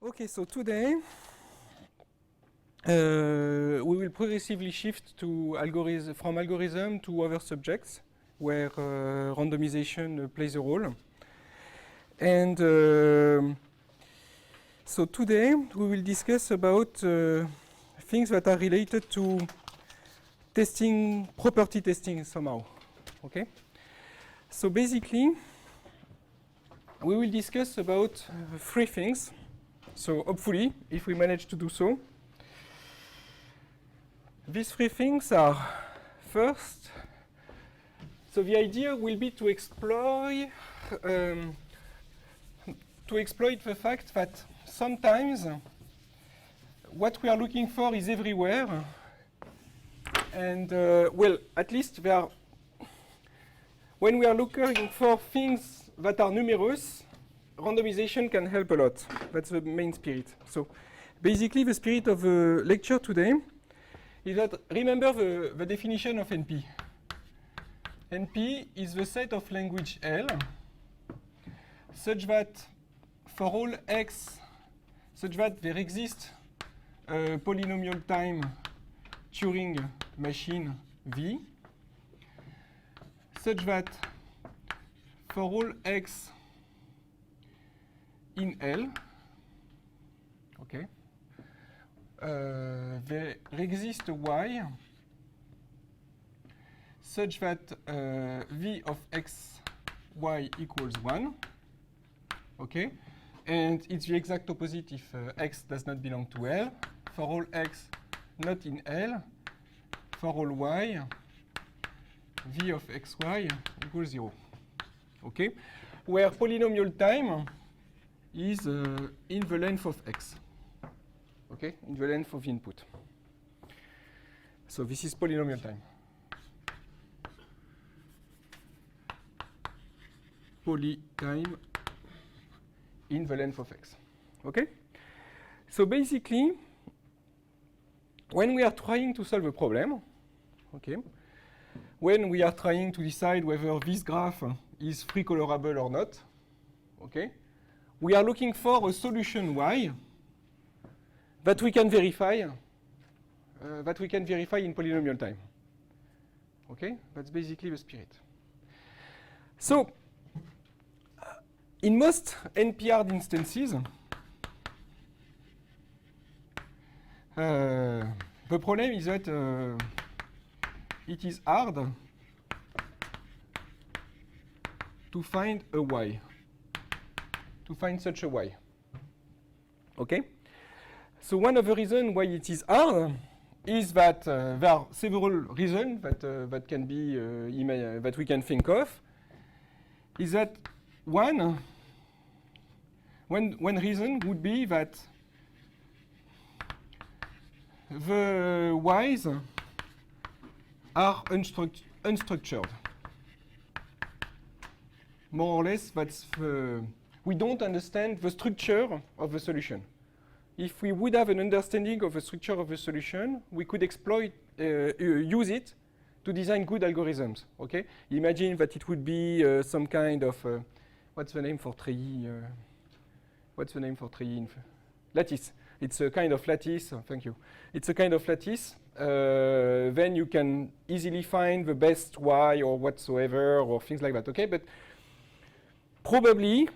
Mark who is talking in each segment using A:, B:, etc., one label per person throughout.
A: Okay, so today we will progressively shift to from algorithm to other subjects where randomization plays a role. And so today we will discuss about things that are related to testing, property testing somehow. Okay? So basically, we will discuss about three things. So hopefully, if we manage to do so, these three things are first, so the idea will be to exploit the fact that sometimes what we are looking for is everywhere, and well, at least there are, when we are looking for things that are numerous, randomization can help a lot. That's the main spirit. So basically the spirit of the lecture today is that, remember the definition of NP. NP is the set of language L such that for all x, such that there exists a polynomial time Turing machine V, such that for all x in L, okay, there exists a y such that v of x y equals 1, okay, and it's the exact opposite if x does not belong to L. For all x not in L, for all y, v of xy equals 0, okay, where polynomial time is in the length of x, okay, in the length of the input. So this is polynomial time. Poly time in the length of x, okay? So basically, when we are trying to solve a problem, okay, when we are trying to decide whether this graph is free colorable or not, okay, we are looking for a solution y that we can verify in polynomial time. Okay, that's basically the spirit. So, in most NP-hard instances, the problem is that it is hard to find a y, to find such a y. Okay? So one of the reasons why it is hard is that there are several reasons that can be that we can think of. Is that one reason would be that the y's are unstructured. More or less, that's we don't understand the structure of the solution. If we would have an understanding of the structure of the solution, we could use it to design good algorithms. Okay? Imagine that it would be some kind of what's the name for treillis? What's the name for treillis? Lattice. It's a kind of lattice. Thank you. It's a kind of lattice. Then you can easily find the best y or whatsoever or things like that. Okay, but probably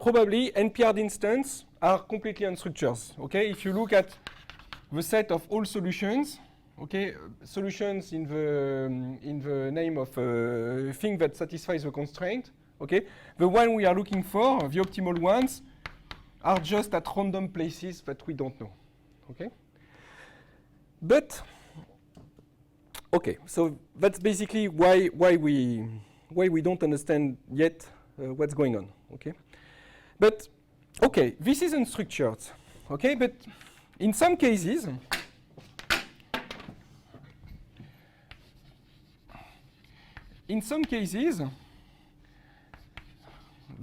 A: NP-hard instances are completely unstructured. Okay, if you look at the set of all solutions, okay, solutions in the name of a thing that satisfies the constraint. Okay, the one we are looking for, the optimal ones, are just at random places that we don't know. Okay, but okay, so that's basically why we don't understand yet what's going on. Okay, but okay, this isn't structured. Okay, but in some cases,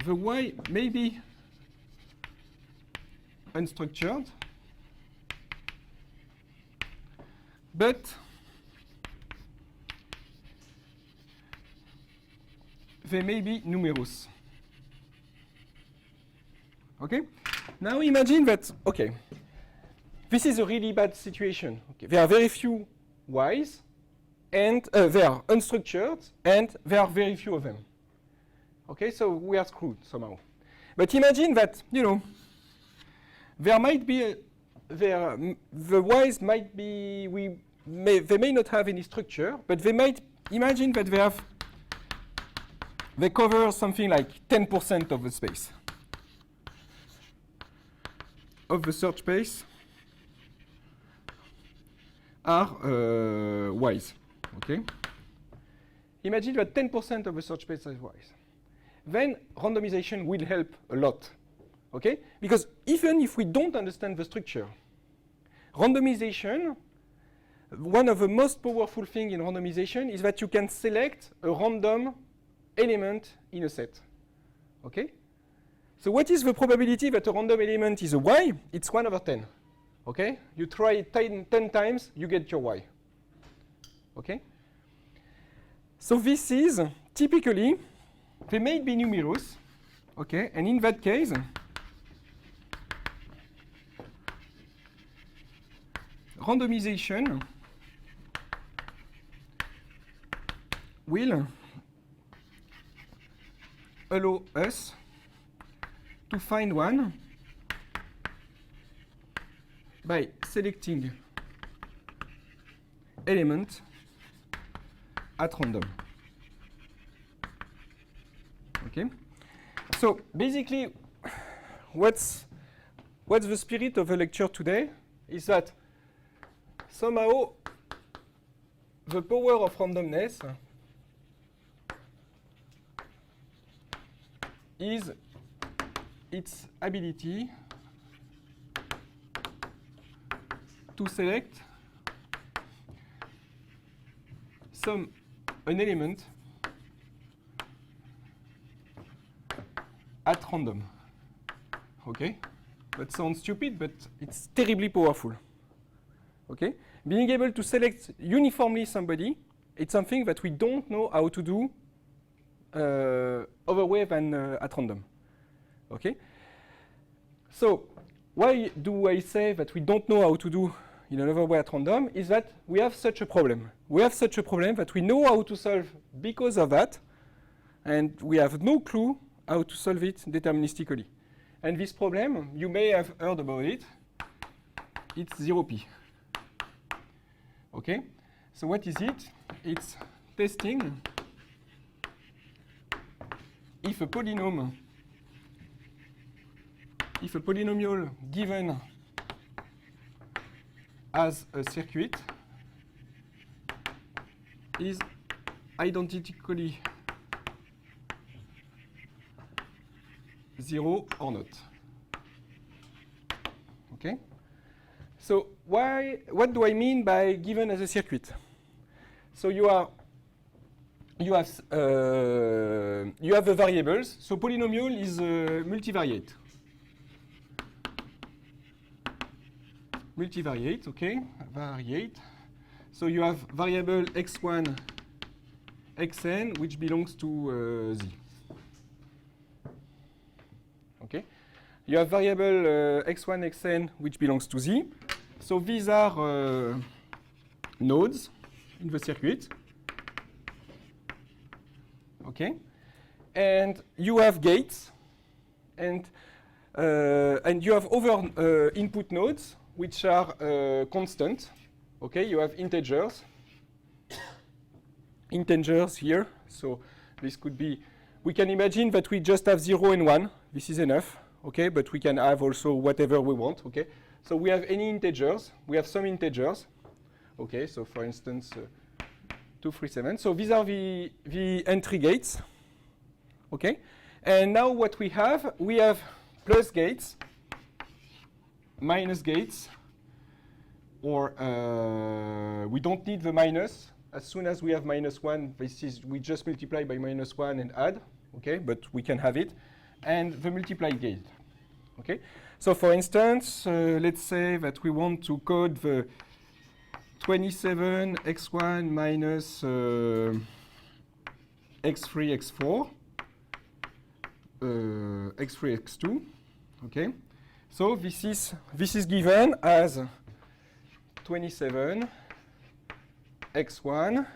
A: the y may be unstructured, but they may be numerous. Okay? Now imagine that, okay, this is a really bad situation. Okay. There are very few y's, and they are unstructured, and there are very few of them. Okay, so we are screwed somehow. But imagine that, you know, there might be, the y's might be, they may not have any structure, but they might, imagine that they cover something like 10% of the space, of the search space are y's, okay? Imagine that 10% of the search space is y's. Then randomization will help a lot, okay? Because even if we don't understand the structure, randomization, one of the most powerful things in randomization is that you can select a random element in a set, okay? So what is the probability that a random element is a y? It's 1 over 10, okay? You try it 10 times, you get your y, okay? So this is typically, they may be numerous, okay? And in that case, randomization will allow us to find one by selecting element at random. Okay? So basically, what's the spirit of the lecture today is that somehow the power of randomness is its ability to select an element at random. Okay? That sounds stupid, but it's terribly powerful. Okay? Being able to select uniformly somebody, it's something that we don't know how to do other way than at random. Okay? So why do I say that we don't know how to do in another way at random is that we have such a problem. We have such a problem that we know how to solve because of that, and we have no clue how to solve it deterministically. And this problem, you may have heard about it, it's 0p. Okay? So what is it? It's testing if a polynomial given as a circuit is identically 0 or not. Okay? So what do I mean by given as a circuit? So you have the variables. So polynomial is multivariate. Multivariate, okay, variate. So you have variable x1, xn, which belongs to z. Okay. You have variable x1, xn, which belongs to z. So these are nodes in the circuit. Okay. And you have gates, and you have other input nodes, which are constant. Okay, you have integers here. So this could be, we can imagine that we just have 0 and 1. This is enough. Okay, but we can have also whatever we want. Okay, so we have any integers. We have some integers. Okay, so for instance, 2, 3, 7. So these are the entry gates. Okay, and now what we have plus gates, minus gates, or we don't need the minus. As soon as we have -1, we just multiply by -1 and add. Okay, but we can have it, and the multiply gate. Okay, so for instance, let's say that we want to code the 27 x1 minus x3 x4 x3 x2. Okay. So this is given as 27 x1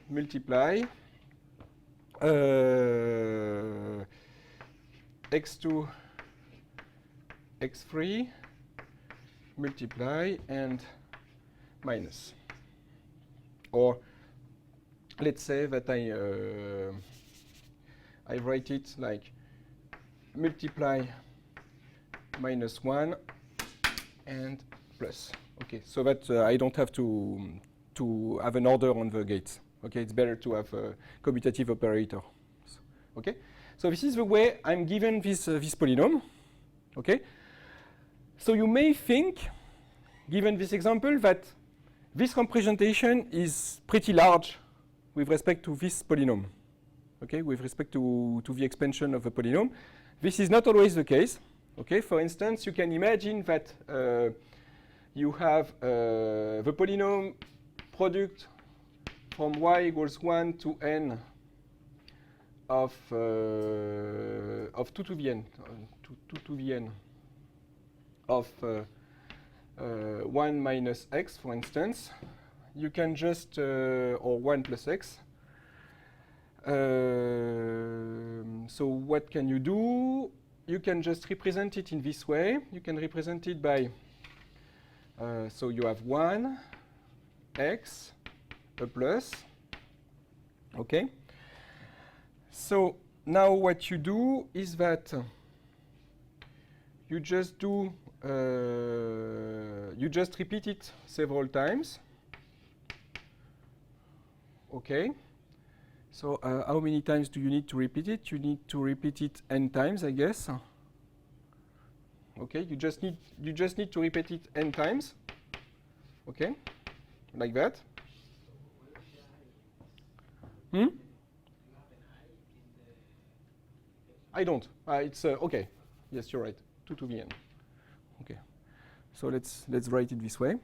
A: multiply x2 x3 multiply and minus. Or let's say that I write it like multiply minus 1 and plus. Okay, so that I don't have to have an order on the gates. Okay, it's better to have a commutative operator. So, okay, so this is the way I'm given this polynomial. Okay, so you may think, given this example, that this representation is pretty large with respect to this polynomial. Okay, with respect to the expansion of the polynomial. This is not always the case. Okay, for instance, you can imagine that you have the polynomial product from y equals 1 to n of 2 to the n, 2 to the n of 1 minus x, for instance. You can just, or 1 plus x. So what can you do? You can just represent it in this way. You can represent it by, so you have 1 x a plus, okay? So now what you do is that you just do, you just repeat it several times, okay? So how many times do you need to repeat it? You need to repeat it n times, I guess. Okay, you just need to repeat it n times. Okay, like that. I don't. It's okay. Yes, you're right. 2 to the n. Okay. So let's write it this way.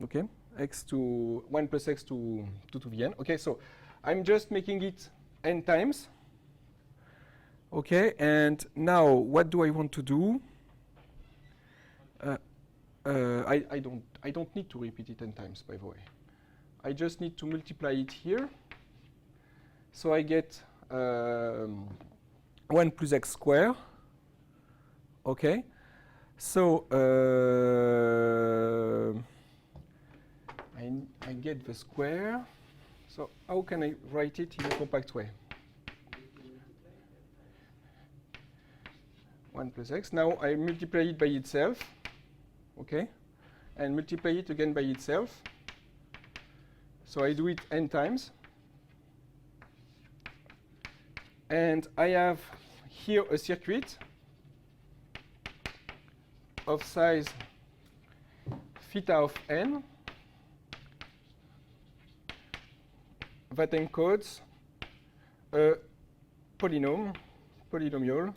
A: Okay. X to 1 plus x to 2 to the n. Okay. So I'm just making it n times. Okay. And now what do I want to do? I don't need to repeat it n times, by the way. I just need to multiply it here. So I get 1 plus x squared. Okay. So I get the square. So how can I write it in a compact way? 1 plus x. Now I multiply it by itself. Okay. And multiply it again by itself. So I do it n times. And I have here a circuit of size theta of n that encodes a polynomial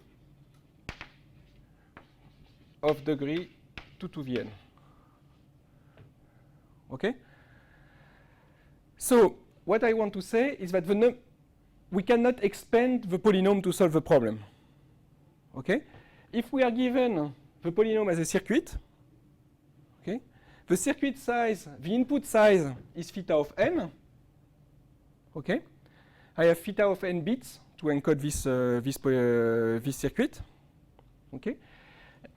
A: of degree 2 to the n. Okay? So what I want to say is that we cannot expand the polynomial to solve the problem. Okay? If we are given the polynomial as a circuit, okay, the circuit size, the input size is theta of n. Okay? I have theta of n bits to encode this circuit. Okay?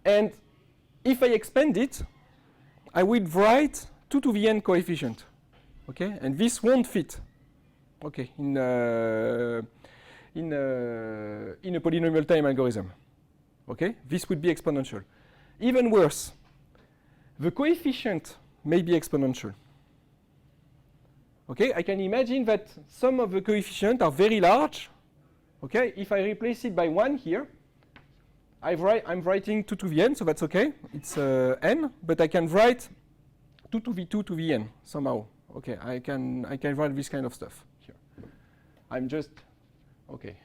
A: And if I expand it, I will write 2 to the n coefficient. Okay? And this won't fit. Okay, in a polynomial time algorithm. Okay, this would be exponential. Even worse, the coefficient may be exponential. Okay, I can imagine that some of the coefficients are very large. Okay, if I replace it by 1 here, I'm writing 2 to the n, so that's okay. It's n, but I can write 2 to the 2 to the n somehow. Okay, I can write this kind of stuff. I'm just, okay,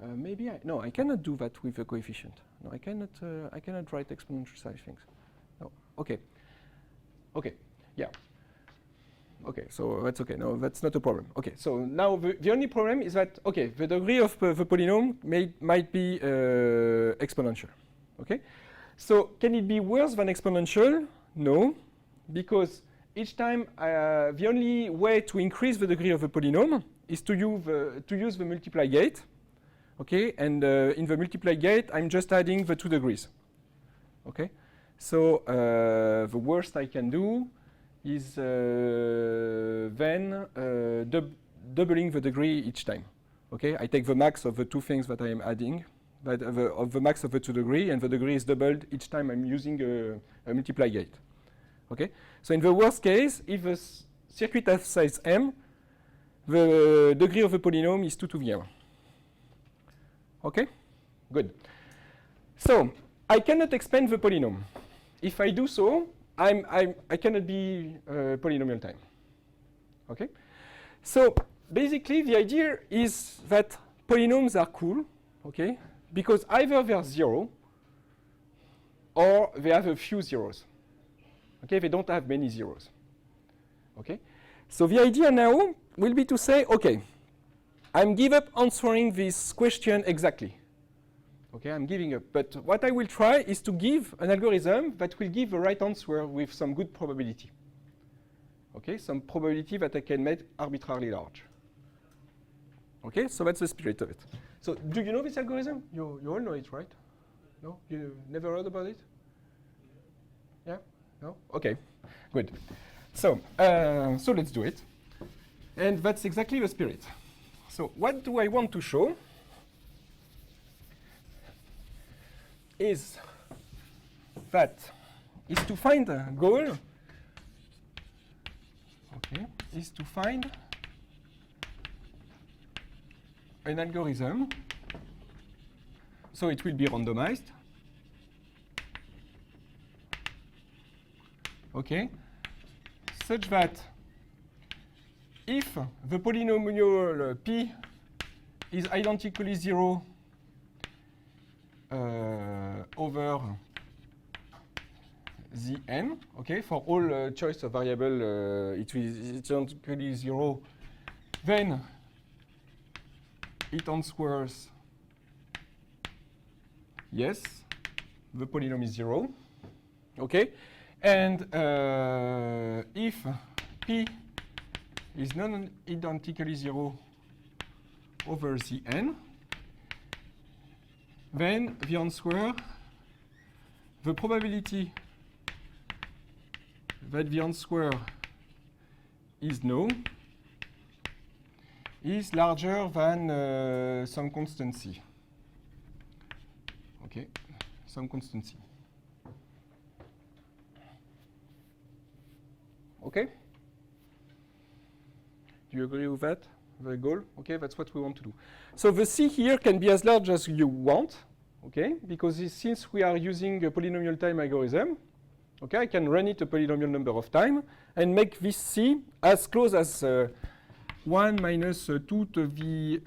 A: maybe no, I cannot do that with a coefficient. No, I cannot write exponential size things. No, okay, yeah. Okay, so that's okay, no, that's not a problem. Okay, so now the only problem is that, okay, the degree of the polynomial might be exponential. Okay, so can it be worse than exponential? No, because each time the only way to increase the degree of a polynomial is to use the multiply gate. Okay, and in the multiply gate, I'm just adding the 2 degrees. Okay, so the worst I can do is then doubling the degree each time. Okay, I take the max of the 2 things that I am adding, but of the max of the 2 degree, and the degree is doubled each time I'm using a multiply gate. Okay, so in the worst case, if the circuit has size m, the degree of the polynomial is 2 to the m. Okay, good. So I cannot expand the polynomial. If I do so, I cannot be polynomial time. Okay, so basically the idea is that polynomials are cool. Okay, because either they are 0 or they have a few zeros. Okay, they don't have many zeros. Okay, so the idea now will be to say, okay, I'm give up answering this question exactly. Okay, I'm giving up. But what I will try is to give an algorithm that will give the right answer with some good probability. Okay, some probability that I can make arbitrarily large. Okay, so that's the spirit of it. So do you know this algorithm? You all know it, right? No? You never heard about it? Yeah? No? Okay, good. So, so let's do it. And that's exactly the spirit. So what do I want to show is that is to find a goal, okay, is to find an algorithm, so it will be randomized, okay, such that if the polynomial p is identically 0 over the n, okay, for all choice of variable it is identically 0, then it answers yes, the polynomial is 0, okay, and if p is non-identically 0 over the n, then the answer, the probability that the answer is no is larger than some constancy. Okay, some constancy. Okay? Do you agree with that? The goal? Okay, that's what we want to do. So the C here can be as large as you want, okay, because since we are using a polynomial time algorithm, okay, I can run it a polynomial number of times and make this C as close as 1 minus 2 to the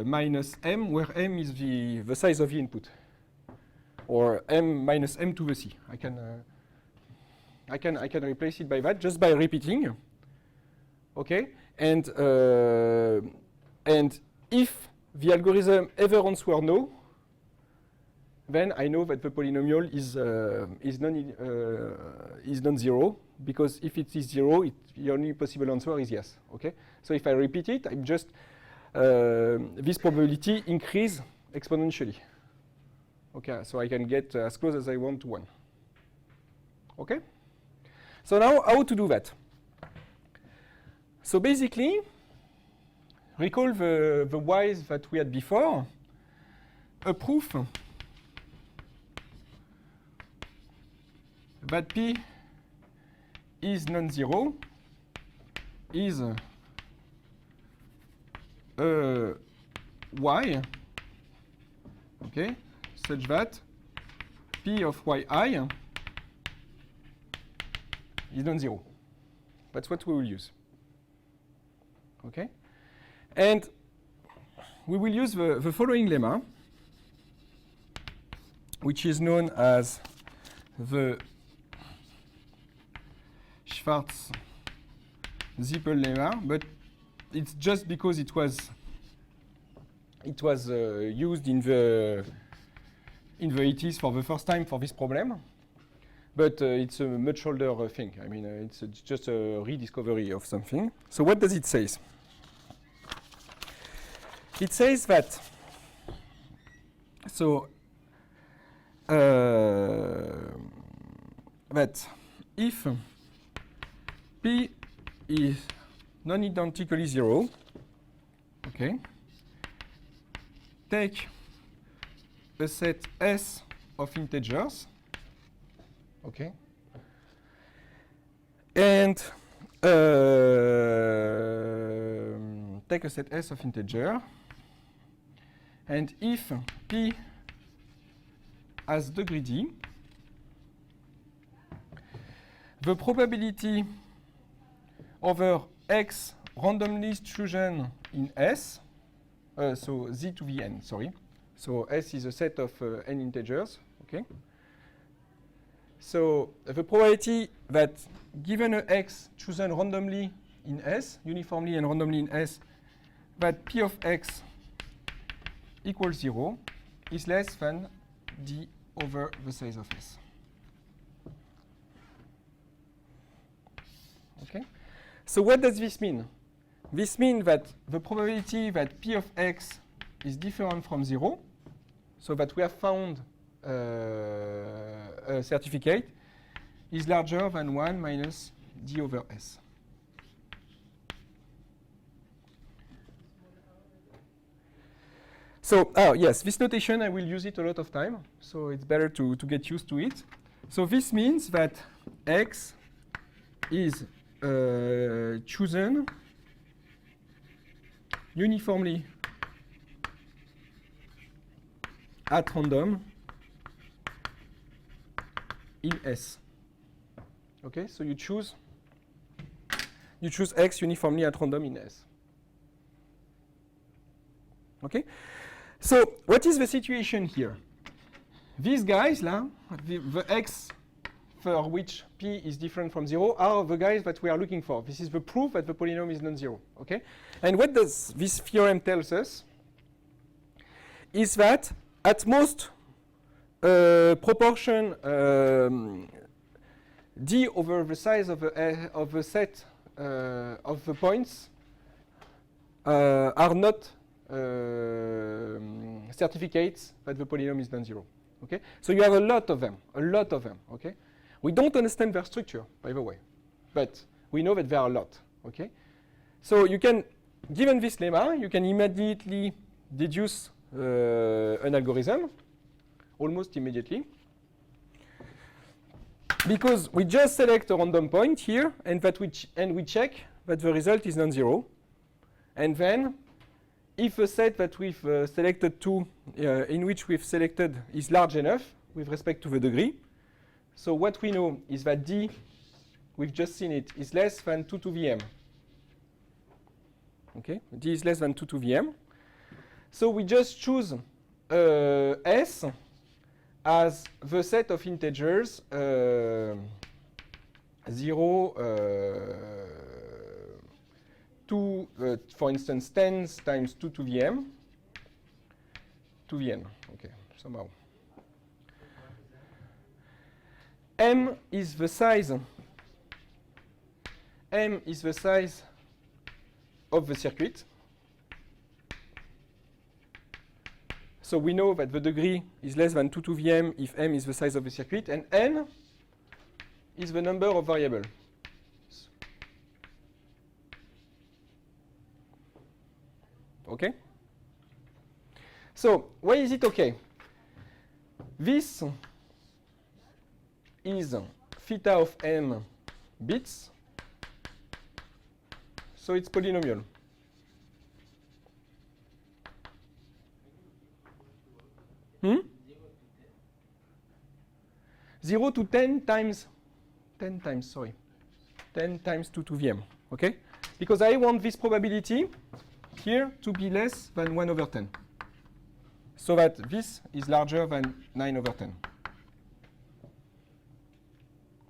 A: minus m, where m is the size of the input, or m minus m to the C. I can replace it by that just by repeating, okay. And if the algorithm ever answers no, then I know that the polynomial is non-zero, because if it is 0, the only possible answer is yes. Okay. So if I repeat it, I'm just this probability increase exponentially. Okay. So I can get as close as I want to 1. Okay. So now, how to do that? So basically, recall the whys that we had before. A proof that P is non-zero is a y, okay, such that P of yi is non-zero. That's what we will use. Okay, and we will use the following lemma, which is known as the Schwarz-Zippel lemma, but it's just because it was used in in the 80s for the first time for this problem, but it's a much older thing. I mean, it's just a rediscovery of something. So what does it say? It says that, so, that if P is non-identically 0, okay, take a set S of integers, okay, and take a set S of integer, and if P has degree D, the probability over X randomly chosen in S, so Z to the n, sorry. So S is a set of n integers, okay? So the probability that given a X chosen randomly in S, uniformly and randomly in S, that P of X equals 0 is less than D over the size of S. Okay? So what does this mean? This means that the probability that P of X is different from 0, so that we have found a certificate, is larger than 1 minus D over S. So, yes, this notation, I will use it a lot of time, so it's better to get used to it. So this means that X is chosen uniformly at random in S. Okay, so you choose X uniformly at random in S. Okay, so what is the situation here? These guys, the X for which P is different from 0 are the guys that we are looking for. This is the proof that the polynomial is non-zero. Okay, and what does this theorem tells us? Is that at most proportion D over the size of the set of the points are not certificates that the polynomial is non-zero. Okay, so you have a lot of them. Okay, we don't understand their structure, by the way, but we know that there are a lot. Okay, so you can, given this lemma, you can immediately deduce an algorithm, almost immediately, because we just select a random point here, and we check that the result is non-zero, and then if a set that we've selected to, in which we've selected is large enough with respect to the degree, so what we know is that D, we've just seen it, is less than 2 to the m. Okay, D is less than 2 to the m. So we just choose S as the set of integers 0, 2, for instance, 10 times 2 to the m, to the n. Okay, somehow. M is the size. M is the size of the circuit. So we know that the degree is less than 2 to the m if m is the size of the circuit, and n is the number of variables. Okay? So why is it okay? This is theta of m bits, so it's polynomial. Hmm? 0 to 10 times 10 times 2 to the m, okay? Because I want this probability here to be less than 1 over 10, so that this is larger than 9 over 10.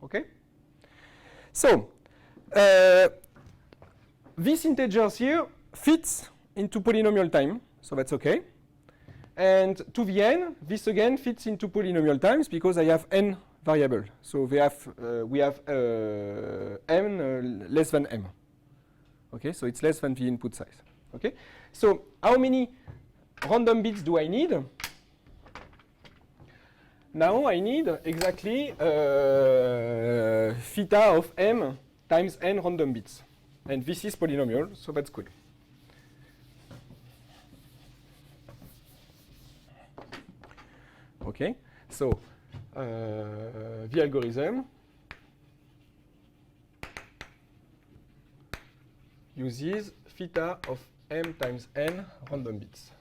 A: Okay? So, these integers here fits into polynomial time, so that's okay. And to the n, this again fits into polynomial times because I have n variable. So we have m less than m. Okay, so it's less than the input size. Okay, so how many random bits do I need? Now I need exactly theta of m times n random bits. And this is polynomial, so that's good. Okay, so the algorithm uses theta of m times n random bits.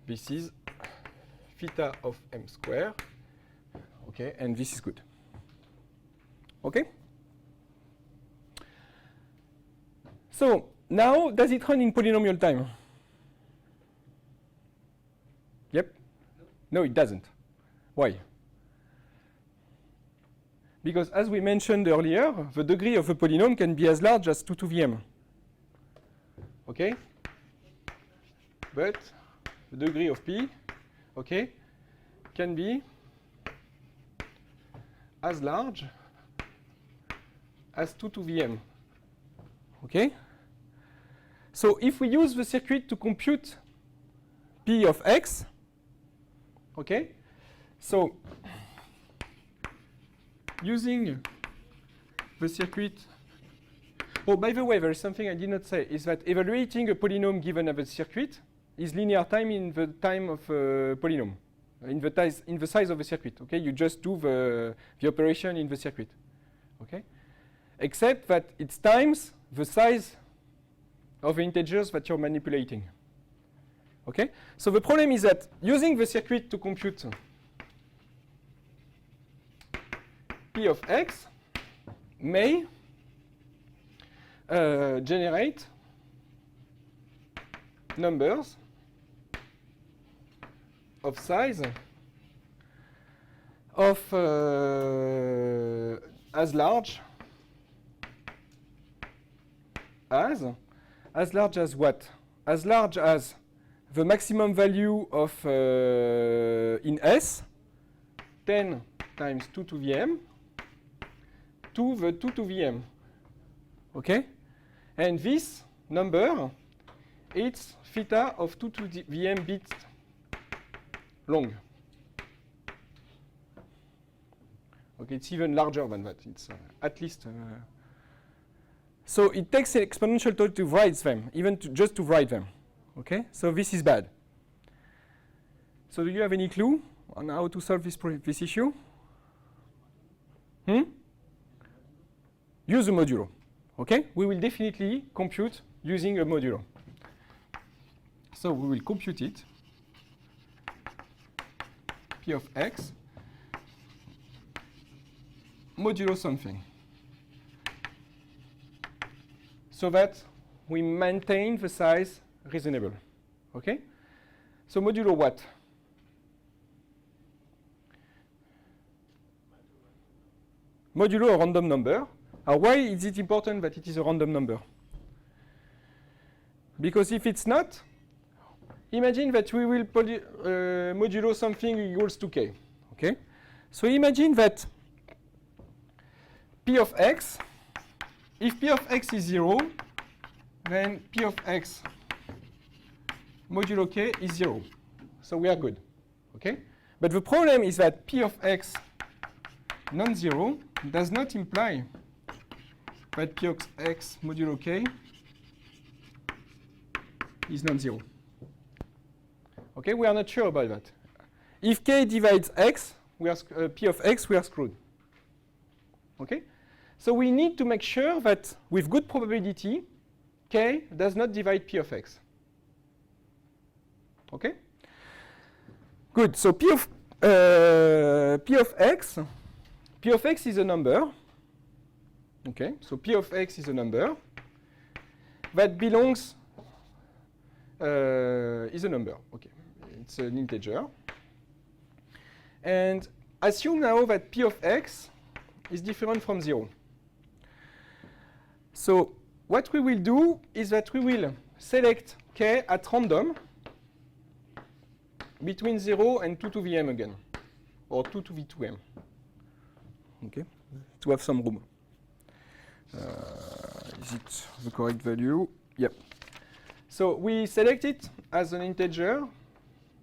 A: This is theta of m square, okay, and this is good. Okay? So now, does it run in polynomial time? Yep? No, it doesn't. Why? Because as we mentioned earlier, the degree of a polynomial can be as large as 2 to the m. Okay? But the degree of p, okay, can be as large as 2 to the m. Okay? So if we use the circuit to compute p of x, okay, so using the circuit, oh, by the way, there is something I did not say, is that evaluating a polynomial given at the circuit is linear time in the time of a polynomial, in the size of the circuit. Okay, you just do the operation in the circuit. Okay, except that it's times the size of the integers that you're manipulating. Okay, so the problem is that using the circuit to compute p of x may generate numbers of size of as large as what? As large as the maximum value of in S 10 times 2 to the m to the 2 to the m. Okay? And this number, it's theta of 2 to the m bits long. Okay, it's even larger than that. It's at least. So it takes an exponential time to write them, even just to write them. Okay, so this is bad. So do you have any clue on how to solve this issue? Use a modulo. Okay, we will definitely compute using a modulo. So we will compute it. P of x modulo something, so that we maintain the size reasonable. Okay? So modulo what? Modulo a random number. Why is it important that it is a random number? Because if it's not, imagine that we will modulo something equals to k. Okay? So imagine that p of x, if p of x is 0, then p of x modulo k is 0. So we are good. Okay? But the problem is that p of x non-zero does not imply that p of x modulo k is non-zero. Okay, we are not sure about that. If k divides x, we are p of x, we are screwed. Okay? So we need to make sure that with good probability, k does not divide p of x. Okay? Good. So p of x is a number. Okay. So p of x is a number that belongs is a number. Okay. It's an integer. And assume now that p of x is different from 0. So what we will do is that we will select k at random between 0 and 2 to the m again, or 2 to the 2m. Okay, to have some room. Is it the correct value? Yep. So we select it as an integer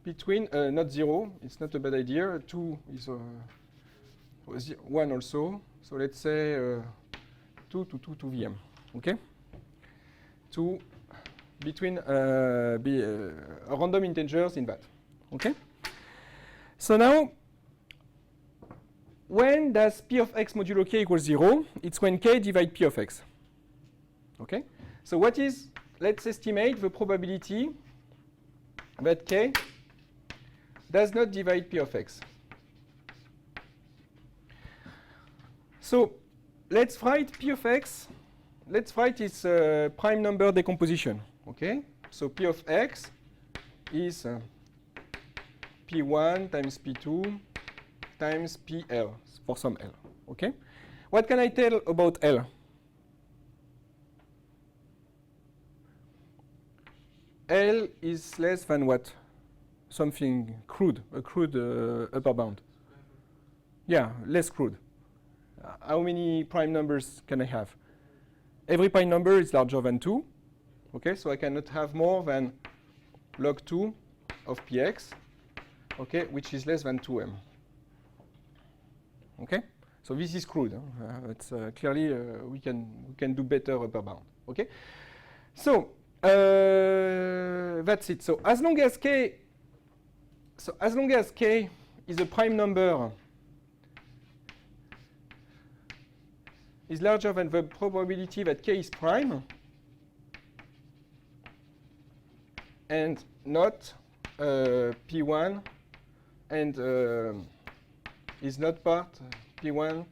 A: between, not 0, it's not a bad idea, 2 is 1 also. So let's say 2 to 2 to the m, okay? 2 between random integers in that, okay? So now, when does p of x modulo k equals 0? It's when k divides p of x, okay? So what is, let's estimate the probability that k does not divide p of x. So let's write p of x. Let's write its prime number decomposition. Okay. So p of x is p1 times p2 times pl for some l. Okay. What can I tell about l? L is less than what? Something crude, a crude upper bound. Yeah, less crude. How many prime numbers can I have? Every prime number is larger than 2. Okay, so I cannot have more than log 2 of px, okay, which is less than 2m. Okay, so this is crude. Huh? It's clearly we can do better upper bound. Okay, so that's it. So as long as k is a prime number is larger than the probability that k is prime and not p1 and is not part p1,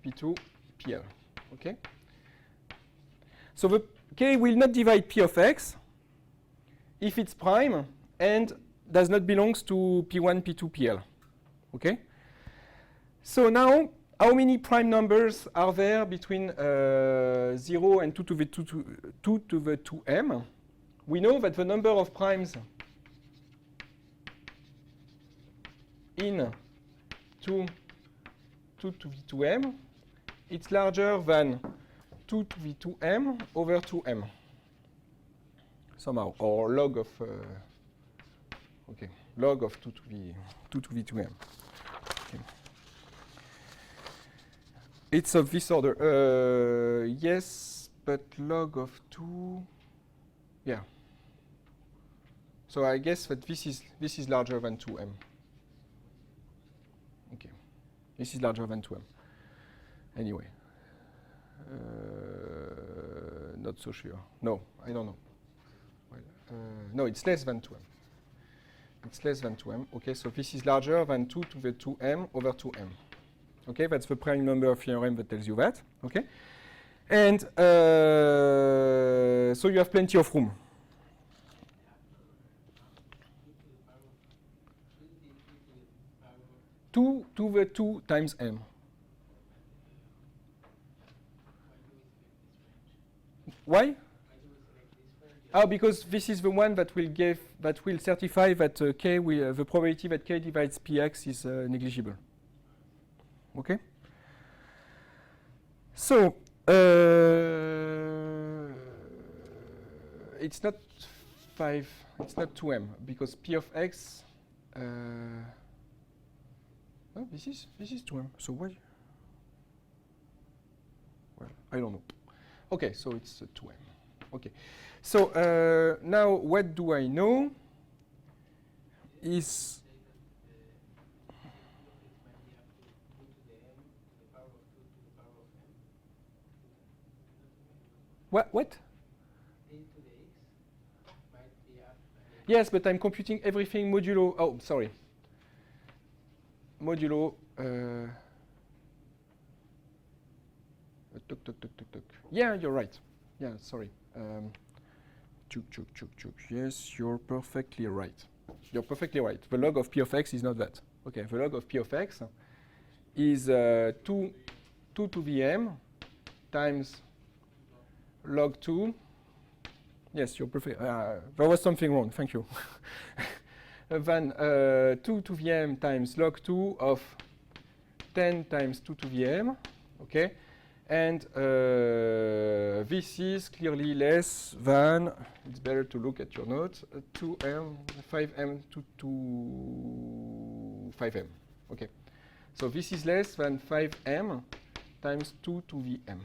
A: p2, pl. Okay. So the k will not divide p of x if it's prime and does not belong to p1, p2, pl. Okay. So now, how many prime numbers are there between 0 and 2 to the 2m? We know that the number of primes in 2 to the 2m, it's larger than 2 to the 2m over 2m. Somehow, or log of, okay, log of 2 to the 2m. Okay. It's of this order. Yes, but log of 2, yeah. So I guess that this is larger than 2m. Okay, this is larger than 2m. Anyway, not so sure. No, I don't know. Well, no, it's less than 2m. It's less than 2m. Okay, so this is larger than 2 to the 2m over 2m. Okay, that's the prime number theorem that tells you that. Okay, and so you have plenty of room. Two to the 2 times m. Why? Oh, because this is the one that will certify that k will the probability that k divides px is negligible. Okay. So it's not 5. It's not 2m because p of x. Oh, this is 2m. So why? Well, I don't know. Okay, so it's 2m. Okay. So now what do I know is what? Yes, but I'm computing everything modulo. Oh, sorry. Modulo. Yeah, you're right. Yeah, sorry. Yes, you're perfectly right. You're perfectly right. The log of p of x is not that. Okay, the log of p of x is 2 to the m times log 2 Yes, you're perfect. There was something wrong. Thank you. Then 2 to the m times log 2 of 10 times 2 to the m. Okay, and this is clearly less than. It's better to look at your notes. 2m, 5m to 5m. Okay, so this is less than 5m times 2 to the m.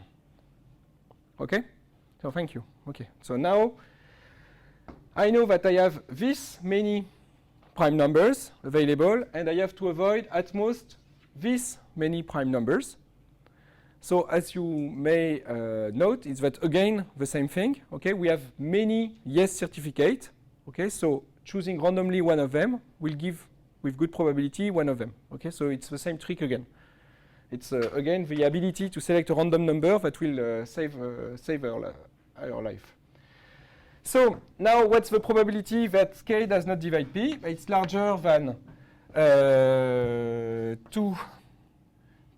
A: Okay, so thank you. Okay, so now I know that I have this many prime numbers available, and I have to avoid at most this many prime numbers. So as you may note, is that again the same thing. Okay, we have many yes certificates. Okay, so choosing randomly one of them will give with good probability one of them. Okay, so it's the same trick again. It's again the ability to select a random number that will save our life. So now what's the probability that k does not divide p? It's larger than 2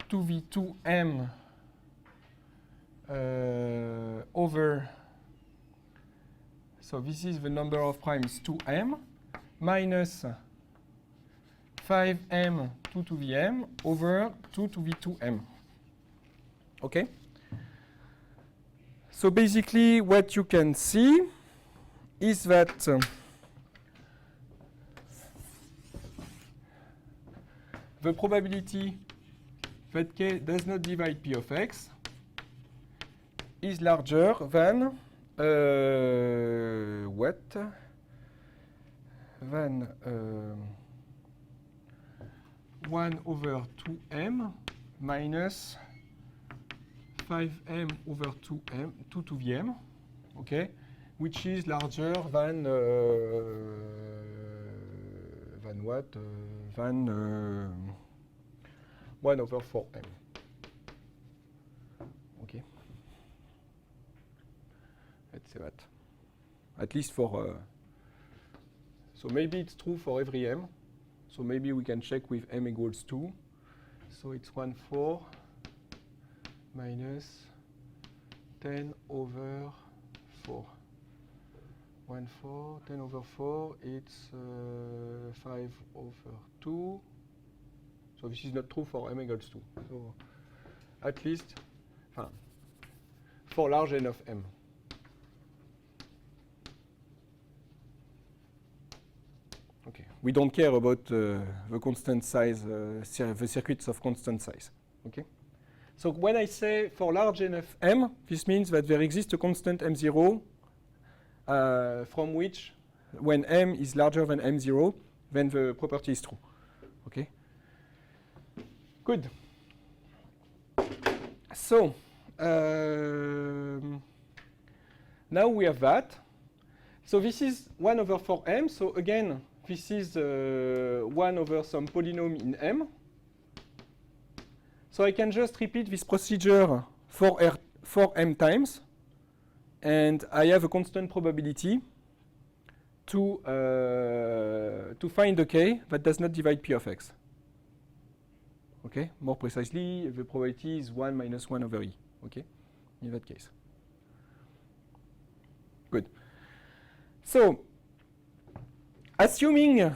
A: to the 2m over, so this is the number of primes 2m, minus 5m 2 to the m over 2 to the 2m. Okay? So basically what you can see is that the probability that k does not divide p of x is larger than what? Than 1 over 2m minus 5m over 2m, 2 to the m, okay, which is larger than what? Than 1 over 4m. Okay. Let's say that. At least for. So maybe it's true for every m. So maybe we can check with m equals 2. So it's 1, 4 minus 10 over 4. 1, 4, 10 over 4, it's 5 over 2. So this is not true for m equals 2. So at least for large n of m. Okay. We don't care about the constant size, the circuits of constant size. Okay. So when I say for large n of m, this means that there exists a constant m0 from which, when m is larger than m0, then the property is true. Okay. Good. So now we have that. So this is 1 over 4m. So again, this is 1 over some polynomial in m. So I can just repeat this procedure for m times, and I have a constant probability to find the k that does not divide p of x. Okay, more precisely, the probability is 1 minus 1 over e. Okay, in that case. Good. So, assuming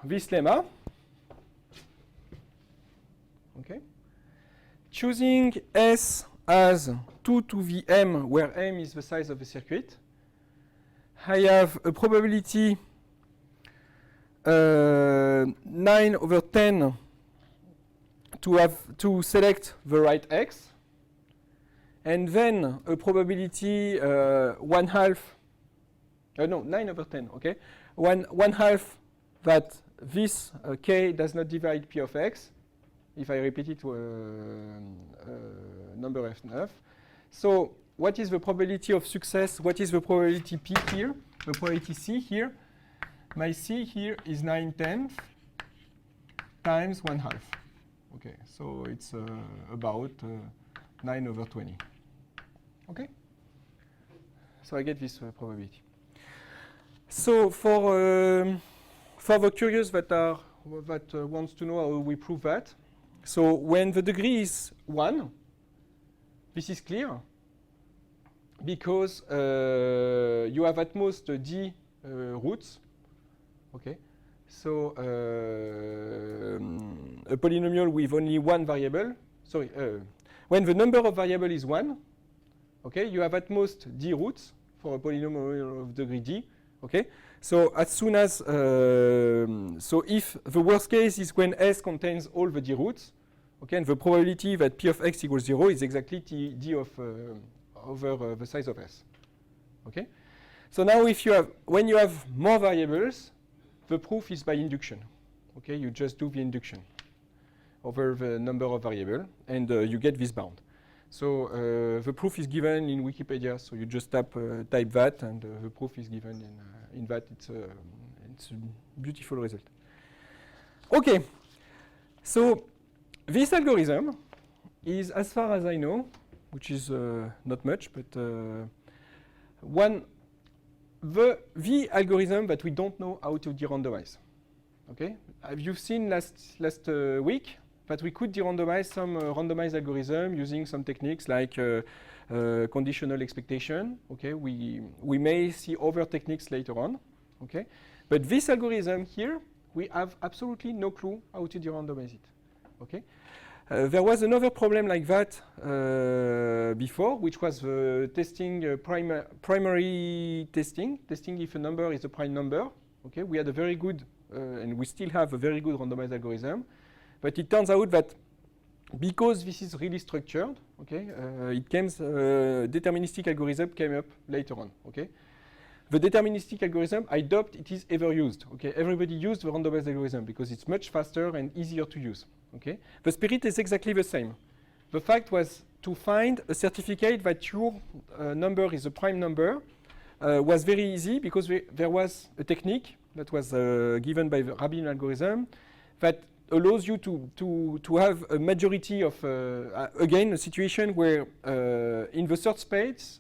A: this lemma, okay, choosing S as 2 to the m, where m is the size of the circuit, I have a probability 9 over 10 to select the right x, and then a probability 1/2, no, 9 over 10, okay, 1/2 that this k does not divide p of x, if I repeat it to a number f. So what is the probability of success? What is the probability p here? The probability c here. My c here is 9/10 times 1/2. Okay, so it's about 9 over 20. Okay? So I get this probability. So for the curious that wants to know how we prove that, so when the degree is 1, this is clear. because you have at most d roots. Okay, so a polynomial with only one variable. Sorry, when the number of variable is 1, okay, you have at most d roots for a polynomial of degree d. Okay, so as soon as so if the worst case is when S contains all the d roots, okay, and the probability that p of x equals 0 is exactly d of over the size of S. Okay, so now if you have when you have more variables, the proof is by induction. Okay, you just do the induction over the number of variables, and you get this bound. So the proof is given in Wikipedia. So you just type that, and the proof is given in that. It's a beautiful result. Okay, so this algorithm is, as far as I know, which is not much, but the algorithm that we don't know how to de-randomize. Okay, you've seen last week that we could de-randomize some randomized algorithm using some techniques like conditional expectation. Okay, we may see other techniques later on. Okay, but this algorithm here, we have absolutely no clue how to de-randomize it. Okay, there was another problem like that before, which was testing primary testing if a number is a prime number. Okay, we had a very good and we still have a very good randomized algorithm. But it turns out that because this is really structured, okay, deterministic algorithm came up later on. Okay, the deterministic algorithm, I doubt it is ever used. Okay, everybody used the randomized algorithm because it's much faster and easier to use. Okay, the spirit is exactly the same. The fact was to find a certificate that your number is a prime number was very easy because there was a technique that was given by the Rabin algorithm that allows you to have a majority of, again, a situation where in the search space,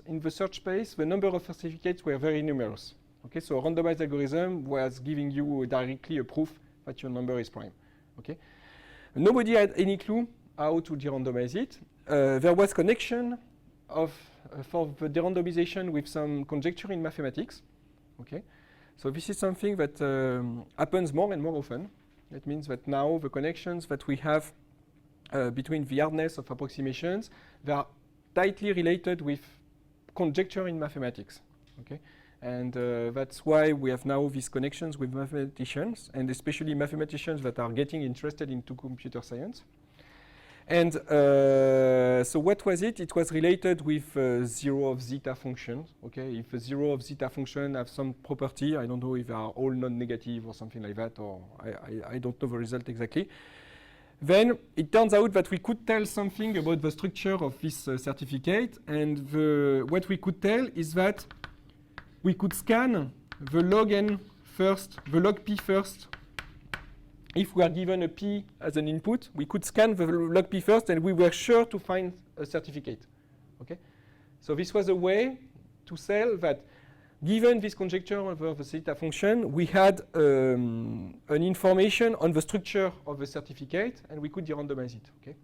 A: the number of certificates were very numerous. Okay, so a randomized algorithm was giving you directly a proof that your number is prime. Okay, nobody had any clue how to de-randomize it. There was connection for the de-randomization with some conjecture in mathematics. Okay, so this is something that happens more and more often. That means that now the connections that we have between the hardness of approximations, they are tightly related with conjecture in mathematics. Okay, and that's why we have now these connections with mathematicians, and especially mathematicians that are getting interested into computer science. And so what was it? It was related with zero of zeta functions. Okay, if a zero of zeta function have some property, I don't know if they are all non-negative or something like that, or I don't know the result exactly. Then it turns out that we could tell something about the structure of this certificate, and what we could tell is that we could scan the log n first, the log p first. If we are given a p as an input, we could scan the log p first, and we were sure to find a certificate. Okay, so this was a way to tell that, given this conjecture over the zeta function, we had an information on the structure of the certificate, and we could de-randomize it. Okay,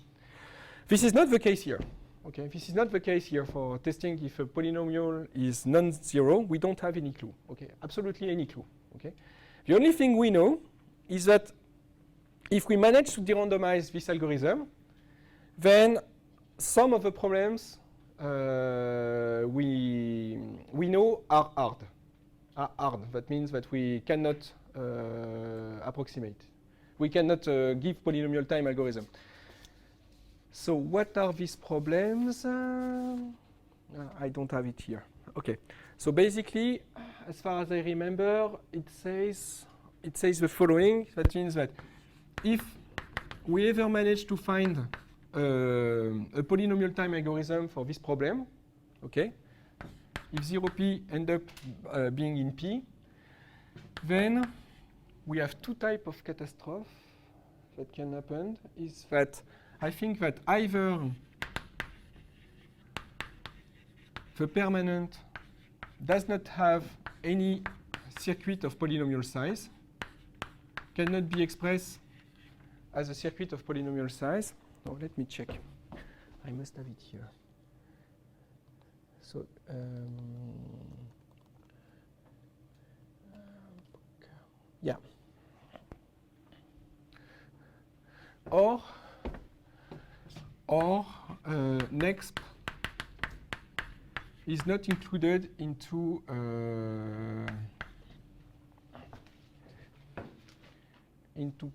A: this is not the case here. Okay, this is not the case here for testing if a polynomial is non-zero. We don't have any clue. Okay, absolutely any clue. Okay, the only thing we know is that if we manage to de-randomize this algorithm, then some of the problems we know are hard. That means that we cannot approximate. We cannot give polynomial time algorithm. So what are these problems? I don't have it here. Okay. So basically, as far as I remember, it says the following. That means that if we ever manage to find a polynomial time algorithm for this problem, okay, if 0p end up being in p, then we have two types of catastrophe that can happen. Is that I think that either the permanent does not have any circuit of polynomial size, cannot be expressed as a circuit of polynomial size. Oh, let me check. I must have it here. So yeah. Or next is not included into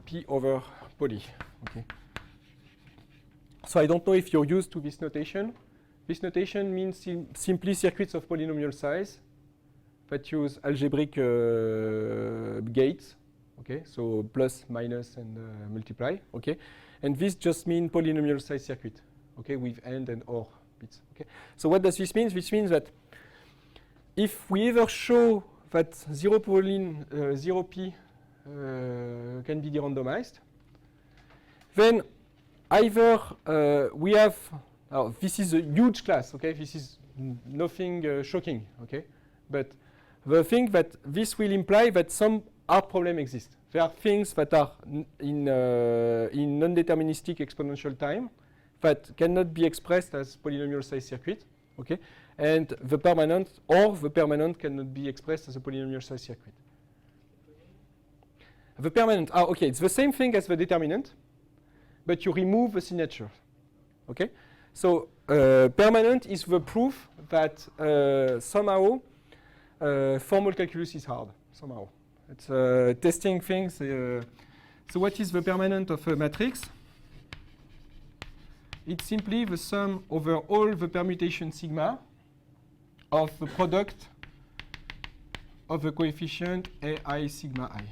A: P over poly. Okay. So I don't know if you're used to this notation. This notation means simply circuits of polynomial size that use algebraic gates. Okay, so plus, minus, and multiply. Okay, and this just means polynomial size circuit. Okay, with AND and OR bits. Okay, so what does this mean? This means that if we ever show that 0 P can be de-randomized, then either we have, this is a huge class, okay? This is nothing shocking, okay? But the thing that this will imply that some hard problem exists. There are things that are in non-deterministic exponential time that cannot be expressed as polynomial size circuit, okay? And the permanent cannot be expressed as a polynomial size circuit. The permanent, okay, it's the same thing as the determinant, but you remove the signature, okay? So permanent is the proof that somehow formal calculus is hard, somehow. It's testing things. So what is the permanent of a matrix? It's simply the sum over all the permutation sigma of the product of the coefficient ai sigma I.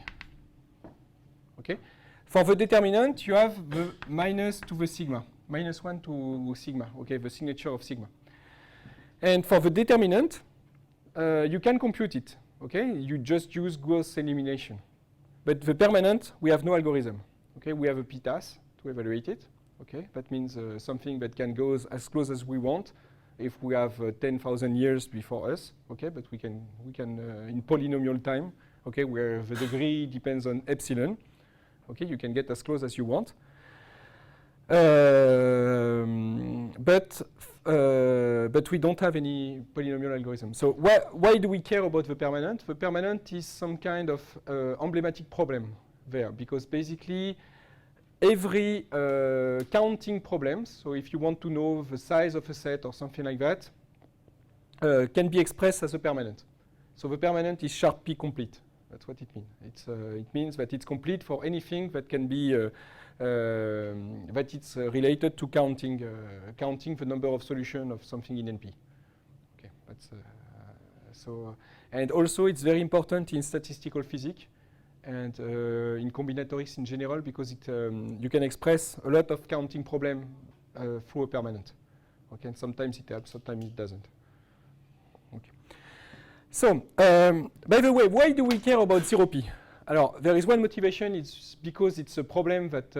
A: Okay. For the determinant, you have the minus to the sigma, minus 1 to sigma, okay, the signature of sigma. And for the determinant, you can compute it, okay? You just use Gauss elimination. But the permanent, we have no algorithm, okay? We have a p-task to evaluate it, okay? That means something that can go as close as we want if we have 10,000 years before us, okay? But we can in polynomial time, okay, where the degree depends on epsilon. Okay, you can get as close as you want. But we don't have any polynomial algorithm. So why do we care about the permanent? The permanent is some kind of emblematic problem there, because basically every counting problem, so if you want to know the size of a set or something like that, can be expressed as a permanent. So the permanent is sharp P complete. That's what it means. It means that it's complete for anything that can be that it's related to counting the number of solutions of something in NP. Okay, that's so. And also, it's very important in statistical physics and in combinatorics in general, because you can express a lot of counting problem through a permanent. Okay, and sometimes it helps, sometimes it doesn't. Okay. So, by the way, why do we care about 0p? Alors, there is one motivation. It's because it's a problem that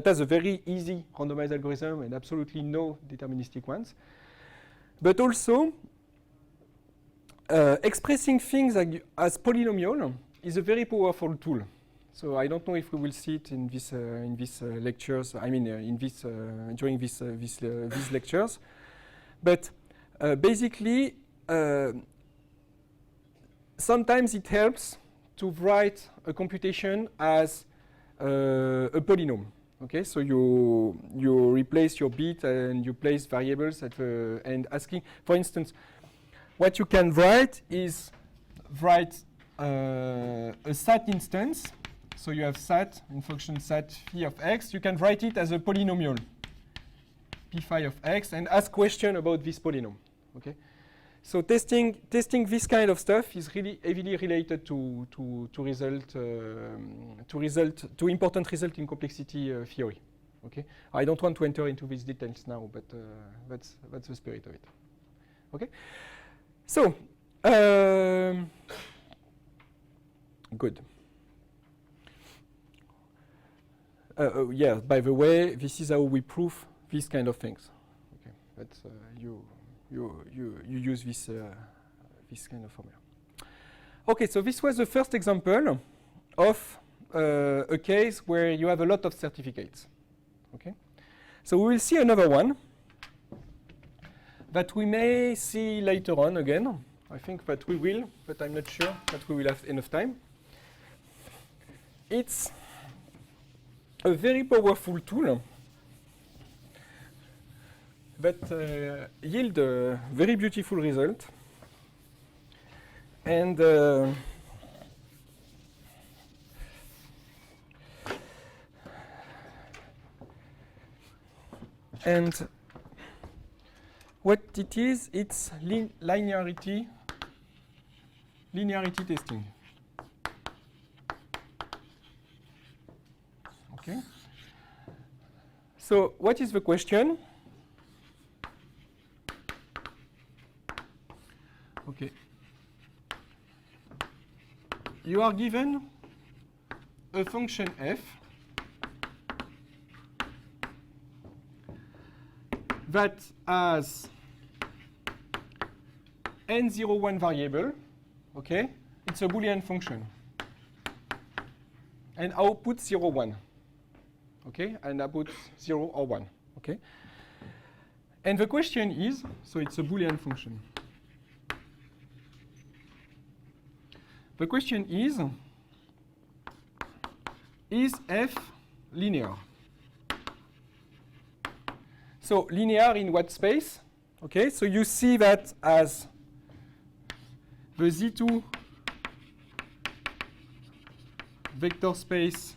A: has a very easy randomized algorithm and absolutely no deterministic ones. But also, expressing things as polynomial is a very powerful tool. So I don't know if we will see it in these lectures. I mean, during these lectures. But basically, sometimes it helps to write a computation as a polynomial. Okay, so you replace your bit and you place variables at the end, asking, for instance, what you can write is write a sat instance. So you have sat in function sat phi of x. You can write it as a polynomial. P phi of x, and ask question about this polynomial. Okay, so testing this kind of stuff is really heavily related to important result in complexity theory. Okay, I don't want to enter into these details now, but that's the spirit of it. Okay, so good. Yeah. By the way, this is how we prove these kind of things. Okay, that's you use this kind of formula. Okay, so this was the first example of a case where you have a lot of certificates. Okay, So we will see another one that we may see later on again. I think that we will, but I'm not sure that we will have enough time. It's a very powerful tool that yield a very beautiful result. And what it is, it's linearity testing. Okay. So what is the question? Okay. You are given a function f that has n01 variable, okay? It's a Boolean function. And output 0, 1, okay? And output 0 or 1, okay? And the question is, so it's a Boolean function. The question is f linear? So linear in what space? Okay, so you see that as the Z2 vector space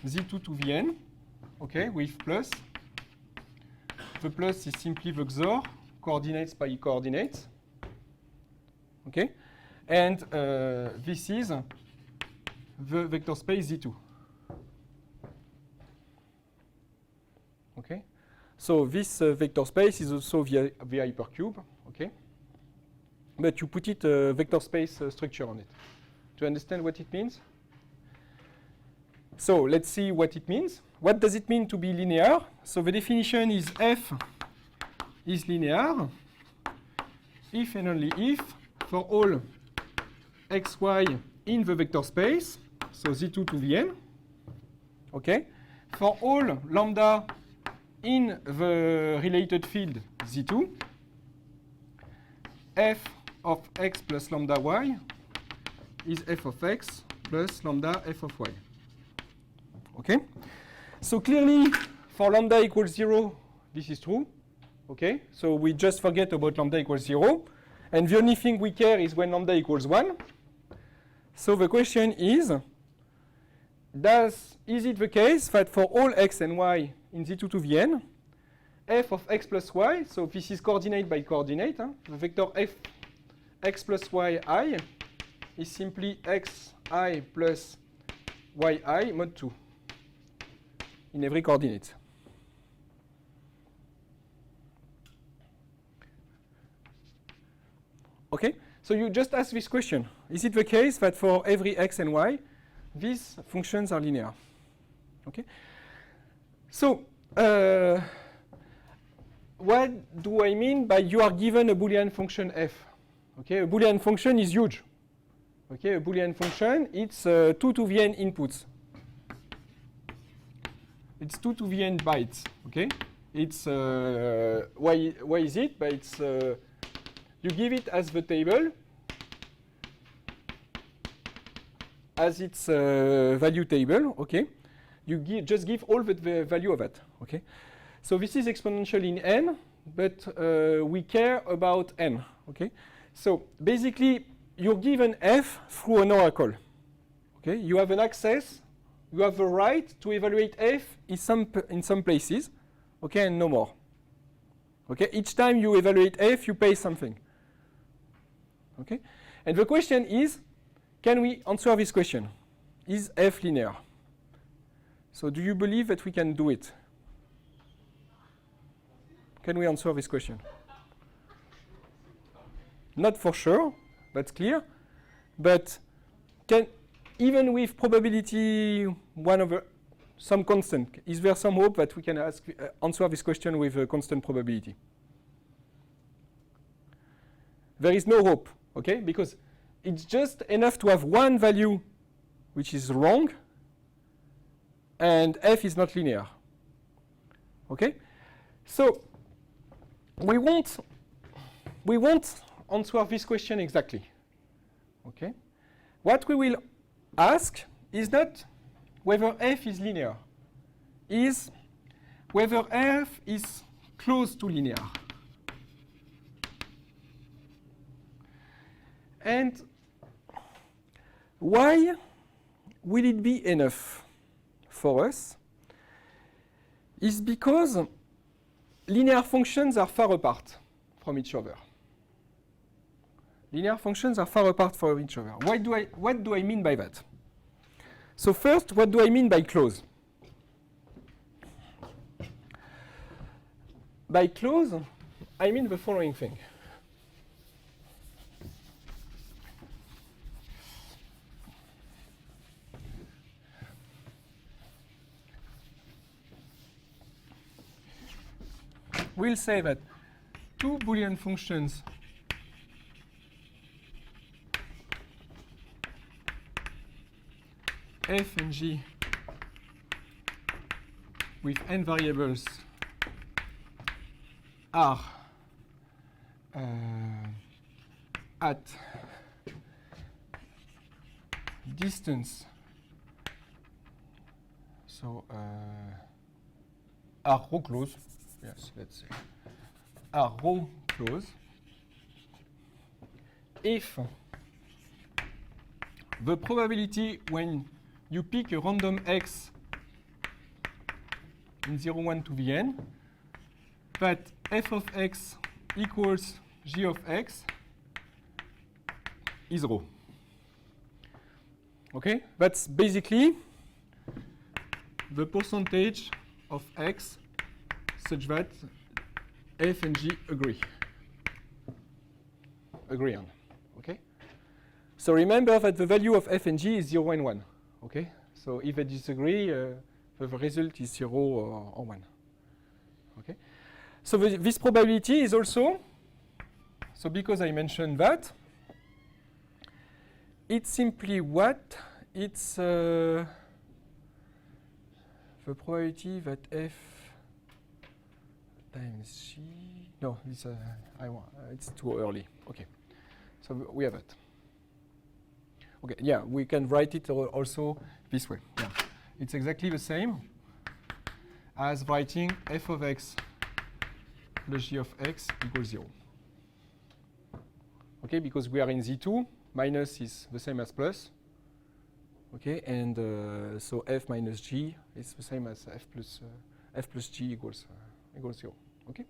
A: Z2 to Vn, okay, with plus. The plus is simply the XOR, coordinates by coordinates, okay? And this is the vector space Z2. Okay? So this vector space is also the hypercube, okay? But you put it a vector space structure on it. To understand what it means? So let's see what it means. What does it mean to be linear? So the definition is f is linear if and only if for all xy in the vector space, so Z2 to Vn, okay? For all lambda in the related field Z2, f of x plus lambda y is f of x plus lambda f of y. Okay? So clearly, for lambda equals 0, this is true. Okay? So we just forget about lambda equals 0. And the only thing we care is when lambda equals 1. So the question is it the case that for all x and y in Z2 to Vn, f of x plus y, so this is coordinate by coordinate, the vector f x plus y I is simply xi plus yi mod 2 in every coordinate. Okay, so you just ask this question. Is it the case that for every x and y, these functions are linear? Okay. So, what do I mean by you are given a Boolean function f? Okay, a Boolean function is huge. Okay, a Boolean function, it's 2 to Vn inputs. It's 2 to Vn bytes. Okay, it's why is it? But it's you give it as the table, as its value table. Okay, you just give all the value of it. Okay, so this is exponential in n, but we care about n. Okay, so basically you're given f through an oracle. Okay, you have an access, you have the right to evaluate f in some places. Okay, and no more. Okay, each time you evaluate f, you pay something. Okay, and the question is, can we answer this question? Is f linear? So do you believe that we can do it? Can we answer this question? Not for sure, that's clear. But can, even with probability 1 over some constant, is there some hope that we can answer this question with a constant probability? There is no hope, okay? Because it's just enough to have one value which is wrong, and f is not linear. Okay? So we won't answer this question exactly. Okay? What we will ask is not whether f is linear, is whether f is close to linear. And why will it be enough for us? Is because linear functions are far apart from each other. Linear functions are far apart from each other. What do I mean by that? So first, what do I mean by close? By close, I mean the following thing. We'll say that two Boolean functions f and g with n variables are at distance, so are row close. Yes, let's say are row close if the probability when you pick a random x in 0, 1 to the n that f of x equals g of x is rho. Okay, that's basically the percentage of x such that f and g agree on. Okay, so remember that the value of f and g is 0 and 1. Okay, so if they disagree, the result is 0 or 1. Okay, so this probability is also, so because I mentioned that, it's simply what? It's the probability that f times g. No, this it's too early. Okay, so we have it. Okay, yeah, we can write it also this way. Yeah, it's exactly the same as writing f of x plus g of x equals 0. Okay, because we are in Z2, minus is the same as plus. Okay, and so f minus g is the same as f plus g equals 0. Okay,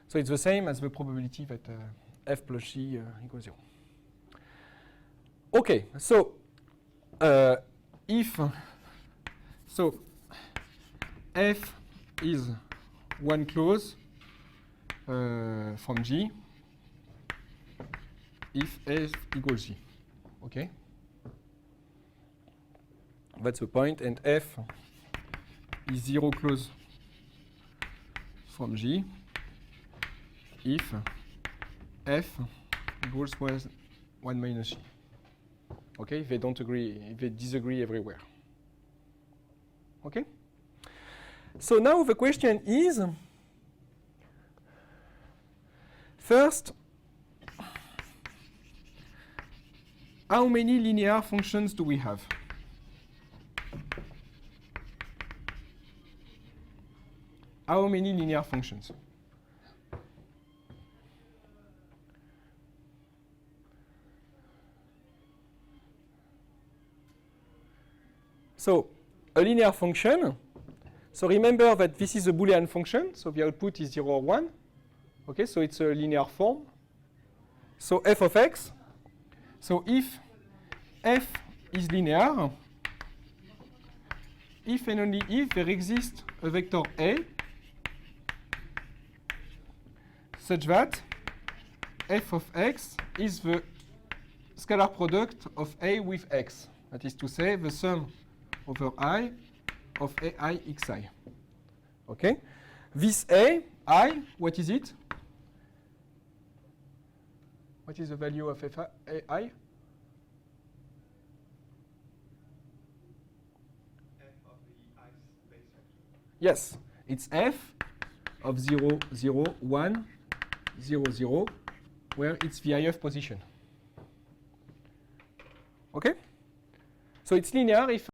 A: so it's the same as the probability that f plus g equals 0. Okay, so if f is one close from g, if f equals g. Okay, that's the point, and f is 0 close from g if f equals 1 minus g. Okay, if they don't agree, if they disagree everywhere. Okay, so now the question is, first, how many linear functions do we have? How many linear functions? So a linear function, so remember that this is a Boolean function, so the output is 0 or 1. Okay, so it's a linear form. So f of x, so if f is linear, if and only if there exists a vector A such that f of x is the scalar product of A with x. That is to say, the sum over I of AI xi. Okay? This A, I, what is it? What is the value of AI? Yes, it's f of 0, 0, 1, 0, 0, where it's the IF position. Okay? So it's linear if